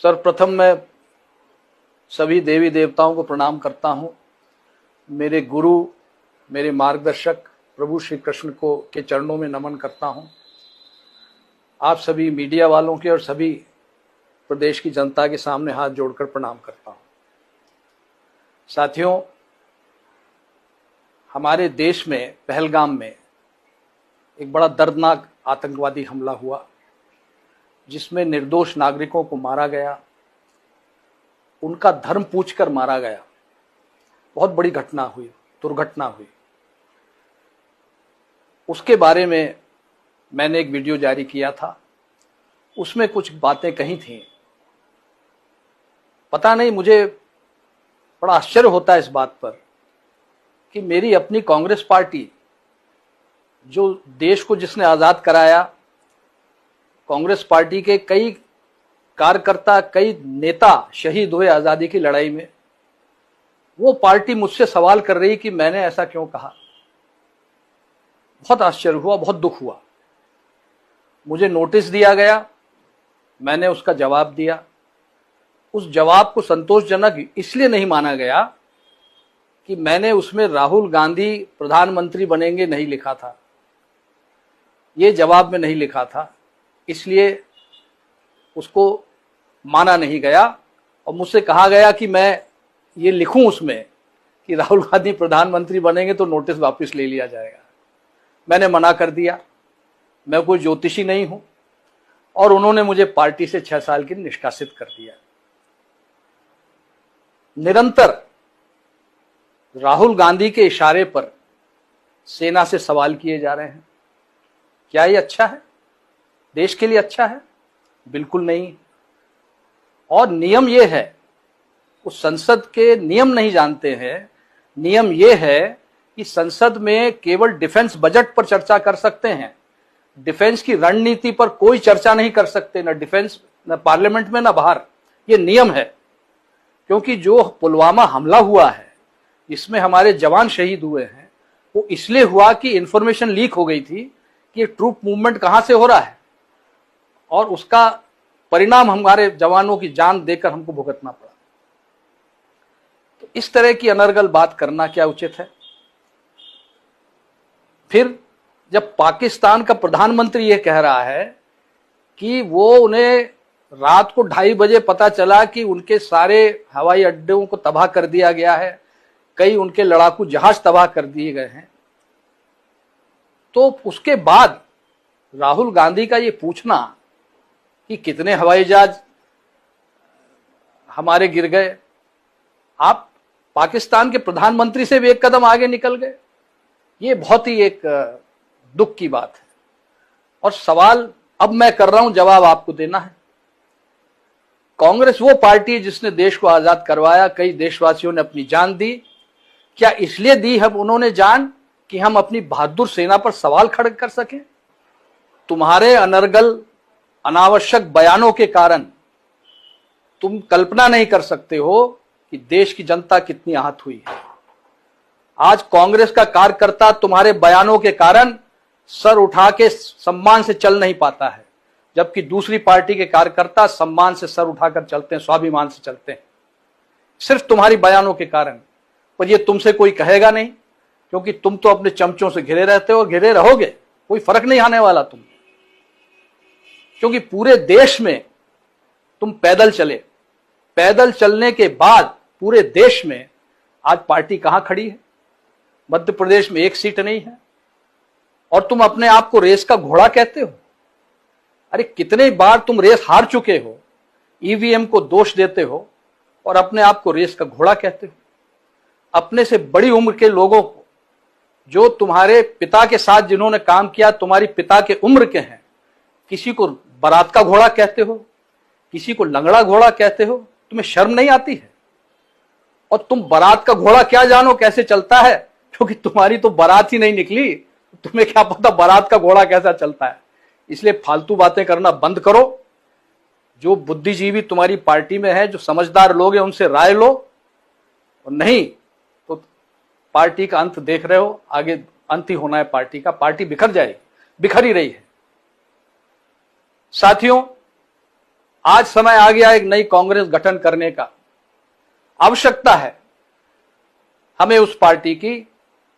सर्वप्रथम मैं सभी देवी देवताओं को प्रणाम करता हूं। मेरे गुरु, मेरे मार्गदर्शक प्रभु श्री कृष्ण को के चरणों में नमन करता हूं। आप सभी मीडिया वालों के और सभी प्रदेश की जनता के सामने हाथ जोड़कर प्रणाम करता हूं। साथियों, हमारे देश में पहलगाम में एक बड़ा दर्दनाक आतंकवादी हमला हुआ, जिसमें निर्दोष नागरिकों को मारा गया, उनका धर्म पूछकर मारा गया। बहुत बड़ी घटना हुई, दुर्घटना हुई। उसके बारे में मैंने एक वीडियो जारी किया था। उसमें कुछ बातें कही थी। पता नहीं, मुझे बड़ा आश्चर्य होता है इस बात पर कि मेरी अपनी कांग्रेस पार्टी, जो देश को जिसने आज़ाद कराया, कांग्रेस पार्टी के कई कार्यकर्ता, कई नेता शहीद हुए आज़ादी की लड़ाई में, वो पार्टी मुझसे सवाल कर रही कि मैंने ऐसा क्यों कहा। बहुत आश्चर्य हुआ, बहुत दुख हुआ। मुझे नोटिस दिया गया, मैंने उसका जवाब दिया। उस जवाब को संतोषजनक इसलिए नहीं माना गया कि मैंने उसमें राहुल गांधी प्रधानमंत्री बनेंगे नहीं लिखा था, ये जवाब में नहीं लिखा था, इसलिए उसको माना नहीं गया। और मुझसे कहा गया कि मैं ये लिखूं उसमें कि राहुल गांधी प्रधानमंत्री बनेंगे तो नोटिस वापस ले लिया जाएगा। मैंने मना कर दिया। मैं कोई ज्योतिषी नहीं हूं, और उन्होंने मुझे पार्टी से 6 साल के निष्कासित कर दिया। निरंतर राहुल गांधी के इशारे पर सेना से सवाल किए जा रहे हैं। क्या ये अच्छा है? देश के लिए अच्छा है? बिल्कुल नहीं। और नियम ये है, उस संसद के नियम नहीं जानते हैं। नियम ये है कि संसद में केवल डिफेंस बजट पर चर्चा कर सकते हैं, डिफेंस की रणनीति पर कोई चर्चा नहीं कर सकते, न डिफेंस, न पार्लियामेंट में, न बाहर। ये नियम है। क्योंकि जो पुलवामा हमला हुआ है, जिसमें हमारे जवान शहीद हुए हैं, वो इसलिए हुआ कि इंफॉर्मेशन लीक हो गई थी कि ट्रूप मूवमेंट कहां से हो रहा है, और उसका परिणाम हमारे जवानों की जान देकर हमको भुगतना पड़ा। तो इस तरह की अनर्गल बात करना क्या उचित है? फिर जब पाकिस्तान का प्रधानमंत्री यह कह रहा है कि वो उन्हें रात को 2:30 बजे पता चला कि उनके सारे हवाई अड्डों को तबाह कर दिया गया है, कई उनके लड़ाकू जहाज तबाह कर दिए गए हैं, तो उसके बाद राहुल गांधी का ये पूछना कि कितने हवाई जहाज हमारे गिर गए, आप पाकिस्तान के प्रधानमंत्री से भी एक कदम आगे निकल गए, ये बहुत ही एक दुख की बात है। और सवाल अब मैं कर रहा हूं, जवाब आपको देना है। कांग्रेस वो पार्टी है जिसने देश को आजाद करवाया, कई देशवासियों ने अपनी जान दी। क्या इसलिए दी है उन्होंने जान कि हम अपनी बहादुर सेना पर सवाल खड़े कर सकें? तुम्हारे अनर्गल, अनावश्यक बयानों के कारण तुम कल्पना नहीं कर सकते हो कि देश की जनता कितनी आहत हुई है। आज कांग्रेस का कार्यकर्ता तुम्हारे बयानों के कारण सर उठा के सम्मान से चल नहीं पाता है, जबकि दूसरी पार्टी के कार्यकर्ता सम्मान से सर उठाकर चलते हैं, स्वाभिमान से चलते हैं, सिर्फ तुम्हारी बयानों के कारण। पर ये तुमसे कोई कहेगा नहीं, क्योंकि तुम तो अपने चमचों से घिरे रहते हो, घिरे रहोगे, कोई फर्क नहीं आने वाला तुम। क्योंकि पूरे देश में तुम पैदल चले, पैदल चलने के बाद पूरे देश में आज पार्टी कहां खड़ी है? मध्य प्रदेश में 1 सीट नहीं है, और तुम अपने आप को रेस का घोड़ा कहते हो। अरे कितने बार तुम रेस हार चुके हो, ईवीएम को दोष देते हो और अपने आप को रेस का घोड़ा कहते हो। अपने से बड़ी उम्र के लोगों को, जो तुम्हारे पिता के साथ जिन्होंने काम किया, तुम्हारी पिता के उम्र के हैं, किसी को बारात का घोड़ा कहते हो, किसी को लंगड़ा घोड़ा कहते हो। तुम्हें शर्म नहीं आती है? और तुम बारात का घोड़ा क्या जानो कैसे चलता है, क्योंकि तुम्हारी तो बारात ही नहीं निकली, तुम्हें क्या पता बारात का घोड़ा कैसा चलता है। इसलिए फालतू बातें करना बंद करो। जो बुद्धिजीवी तुम्हारी पार्टी में है, जो समझदार लोग हैं, उनसे राय लो, और नहीं तो पार्टी का अंत देख रहे हो, आगे अंत ही होना है पार्टी का। पार्टी बिखर जाएगी, बिखर ही रही है। साथियों, आज समय आ गया एक नई कांग्रेस गठन करने का। आवश्यकता है हमें उस पार्टी की,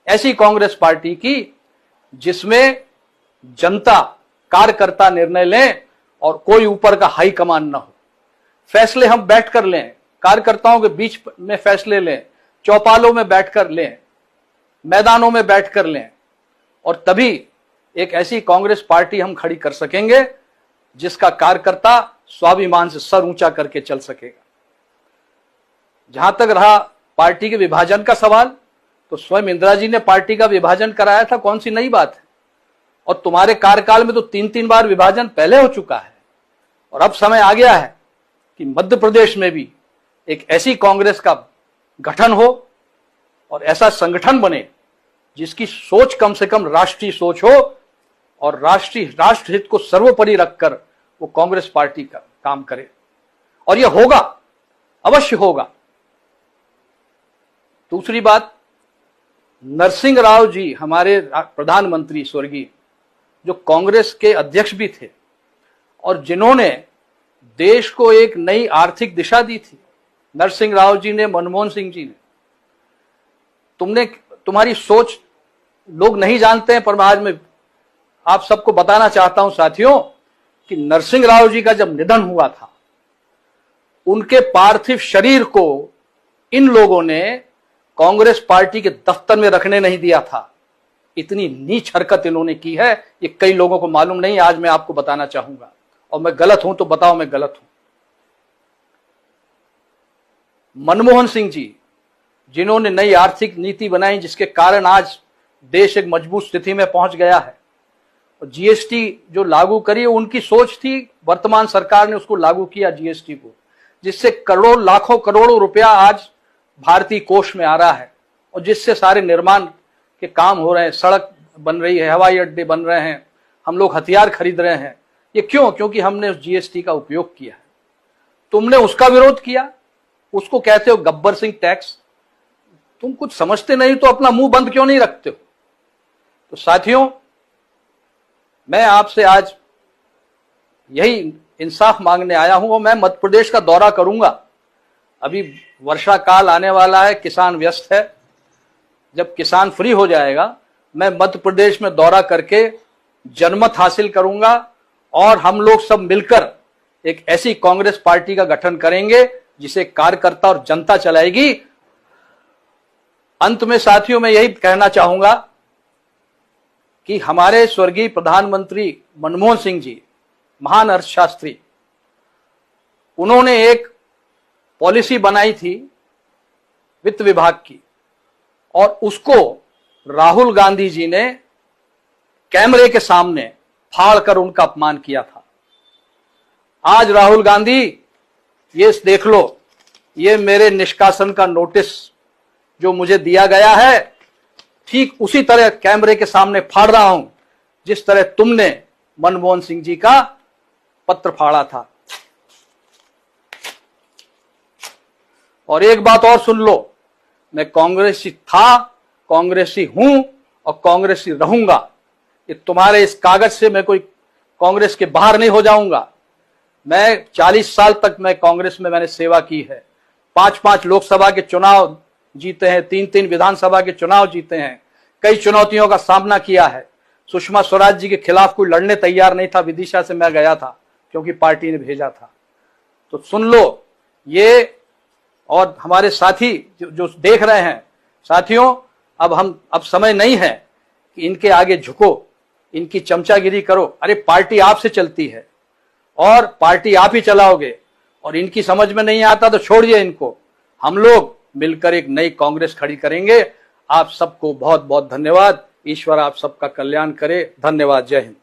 ऐसी कांग्रेस पार्टी की जिसमें जनता, कार्यकर्ता निर्णय लें और कोई ऊपर का हाई कमान ना हो। फैसले हम बैठकर लें, कार्यकर्ताओं के बीच में फैसले लें, चौपालों में बैठकर लें, मैदानों में बैठकर लें, और तभी एक ऐसी कांग्रेस पार्टी हम खड़ी कर सकेंगे जिसका कार्यकर्ता स्वाभिमान से सर ऊंचा करके चल सकेगा। जहां तक रहा पार्टी के विभाजन का सवाल, तो स्वयं इंदिरा जी ने पार्टी का विभाजन कराया था, कौन सी नई बात है। और तुम्हारे कार्यकाल में तो 3-3 बार विभाजन पहले हो चुका है। और अब समय आ गया है कि मध्य प्रदेश में भी एक ऐसी कांग्रेस का गठन हो और ऐसा संगठन बने जिसकी सोच कम से कम राष्ट्रीय सोच हो और राष्ट्र हित को सर्वोपरि रखकर वो कांग्रेस पार्टी का काम करे। और यह होगा, अवश्य होगा। दूसरी बात, नरसिंह राव जी हमारे प्रधानमंत्री स्वर्गीय, जो कांग्रेस के अध्यक्ष भी थे और जिन्होंने देश को एक नई आर्थिक दिशा दी थी, नरसिंह राव जी ने, मनमोहन सिंह जी ने। तुम्हारी सोच लोग नहीं जानते हैं, पर आज मैं आप सबको बताना चाहता हूं साथियों कि नरसिंह राव जी का जब निधन हुआ था, उनके पार्थिव शरीर को इन लोगों ने कांग्रेस पार्टी के दफ्तर में रखने नहीं दिया था। इतनी नीच हरकत इन्होंने की है, ये कई लोगों को मालूम नहीं। आज मैं आपको बताना चाहूंगा, और मैं गलत हूं तो बताओ मैं गलत हूं। मनमोहन सिंह जी, जिन्होंने नई आर्थिक नीति बनाई जिसके कारण आज देश एक मजबूत स्थिति में पहुंच गया है, और जीएसटी जो लागू करी, उनकी सोच थी। वर्तमान सरकार ने उसको लागू किया जीएसटी को, जिससे करोड़ों, लाखों करोड़ों रुपया आज भारतीय कोष में आ रहा है, और जिससे सारे निर्माण के काम हो रहे हैं, सड़क बन रही है, हवाई अड्डे बन रहे हैं, हम लोग हथियार खरीद रहे हैं। ये क्यों? क्योंकि हमने उस जीएसटी का उपयोग किया है। तुमने उसका विरोध किया, उसको कहते हो गब्बर सिंह टैक्स। तुम कुछ समझते नहीं तो अपना मुंह बंद क्यों नहीं रखते हो? तो साथियों, मैं आपसे आज यही इंसाफ मांगने आया हूं, और मैं मध्य प्रदेश का दौरा करूंगा। अभी वर्षा काल आने वाला है, किसान व्यस्त है। जब किसान फ्री हो जाएगा, मैं मध्य प्रदेश में दौरा करके जनमत हासिल करूंगा, और हम लोग सब मिलकर एक ऐसी कांग्रेस पार्टी का गठन करेंगे जिसे कार्यकर्ता और जनता चलाएगी। अंत में साथियों, मैं यही कहना चाहूंगा कि हमारे स्वर्गीय प्रधानमंत्री मनमोहन सिंह जी, महान अर्थशास्त्री, उन्होंने एक पॉलिसी बनाई थी वित्त विभाग की, और उसको राहुल गांधी जी ने कैमरे के सामने फाड़कर उनका अपमान किया था। आज राहुल गांधी, ये देख लो, ये मेरे निष्कासन का नोटिस जो मुझे दिया गया है, ठीक उसी तरह कैमरे के सामने फाड़ रहा हूं जिस तरह तुमने मनमोहन सिंह जी का पत्र फाड़ा था। और एक बात और सुन लो, मैं कांग्रेसी था, कांग्रेसी हूं और कांग्रेसी रहूंगा। ये तुम्हारे इस कागज से मैं कोई कांग्रेस के बाहर नहीं हो जाऊंगा। मैं 40 साल तक मैं कांग्रेस में मैंने सेवा की है। 5-5 लोकसभा के चुनाव जीते हैं, 3-3 विधानसभा के चुनाव जीते हैं, कई चुनौतियों का सामना किया है। सुषमा स्वराज जी के खिलाफ कोई लड़ने तैयार नहीं था, विदिशा से मैं गया था क्योंकि पार्टी ने भेजा था। तो सुन लो ये, और हमारे साथी जो देख रहे हैं, साथियों, अब समय नहीं है कि इनके आगे झुको, इनकी चमचागिरी करो। अरे पार्टी आपसे चलती है और पार्टी आप ही चलाओगे, और इनकी समझ में नहीं आता तो छोड़िए इनको। हम लोग मिलकर एक नई कांग्रेस खड़ी करेंगे। आप सबको बहुत बहुत धन्यवाद। ईश्वर आप सबका कल्याण करे। धन्यवाद। जय हिंद।